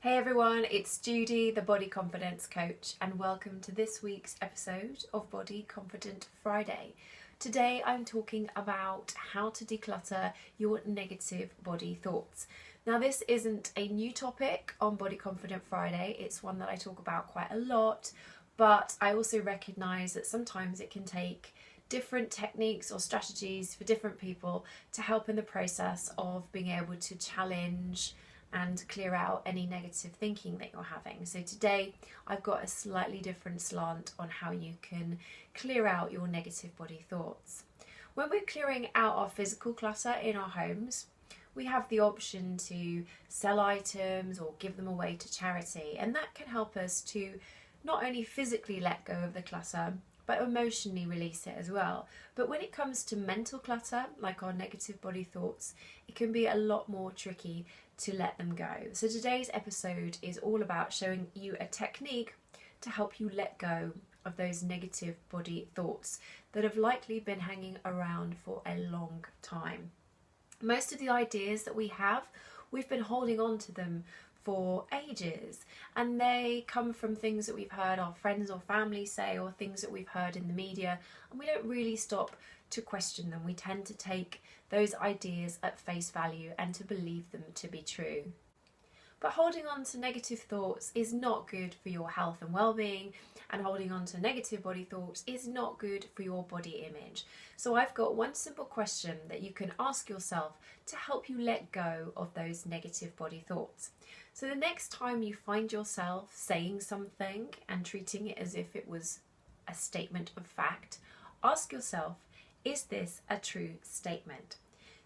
Hey everyone, it's Judy, the Body Confidence Coach, and welcome to this week's episode of Body Confident Friday. Today I'm talking about how to declutter your negative body thoughts. Now this isn't a new topic on Body Confident Friday, it's one that I talk about quite a lot, but I also recognise that sometimes it can take different techniques or strategies for different people to help in the process of being able to challenge and clear out any negative thinking that you're having. So today I've got a slightly different slant on how you can clear out your negative body thoughts. When we're clearing out our physical clutter in our homes, we have the option to sell items or give them away to charity, and that can help us to not only physically let go of the clutter but emotionally release it as well. But when it comes to mental clutter, like our negative body thoughts, it can be a lot more tricky to let them go. So today's episode is all about showing you a technique to help you let go of those negative body thoughts that have likely been hanging around for a long time. Most of the ideas that we have, we've been holding on to them for ages, and they come from things that we've heard our friends or family say, or things that we've heard in the media, and we don't really stop to question them. We tend to take those ideas at face value and to believe them to be true. But holding on to negative thoughts is not good for your health and well-being, and holding on to negative body thoughts is not good for your body image. So I've got one simple question that you can ask yourself to help you let go of those negative body thoughts. So the next time you find yourself saying something and treating it as if it was a statement of fact, ask yourself, is this a true statement?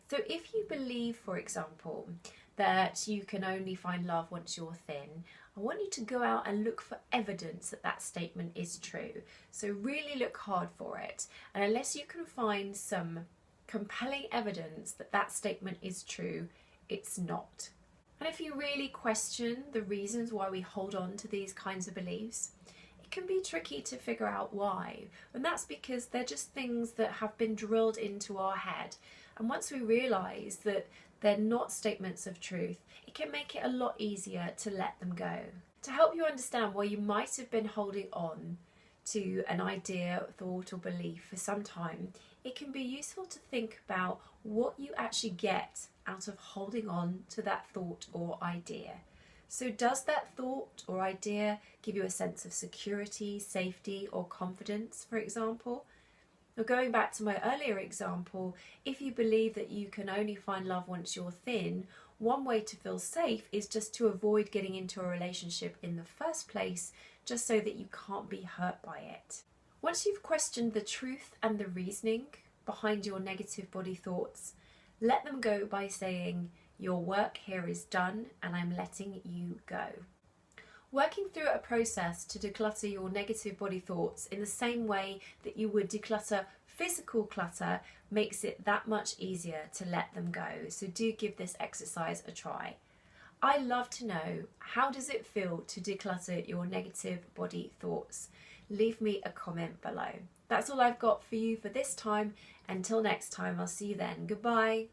So if you believe, for example, that you can only find love once you're thin, I want you to go out and look for evidence that that statement is true. So really look hard for it. And unless you can find some compelling evidence that that statement is true, it's not. And if you really question the reasons why we hold on to these kinds of beliefs, it can be tricky to figure out why. And that's because they're just things that have been drilled into our head. And once we realise that they're not statements of truth, it can make it a lot easier to let them go. To help you understand why you might have been holding on to an idea, thought or belief for some time, it can be useful to think about what you actually get out of holding on to that thought or idea. So does that thought or idea give you a sense of security, safety or confidence, for example? Now, going back to my earlier example, if you believe that you can only find love once you're thin, one way to feel safe is just to avoid getting into a relationship in the first place, just so that you can't be hurt by it. Once you've questioned the truth and the reasoning behind your negative body thoughts, let them go by saying, your work here is done and I'm letting you go. Working through a process to declutter your negative body thoughts in the same way that you would declutter physical clutter makes it that much easier to let them go. So do give this exercise a try. I love to know, how does it feel to declutter your negative body thoughts? Leave me a comment below. That's all I've got for you for this time. Until next time, I'll see you then. Goodbye.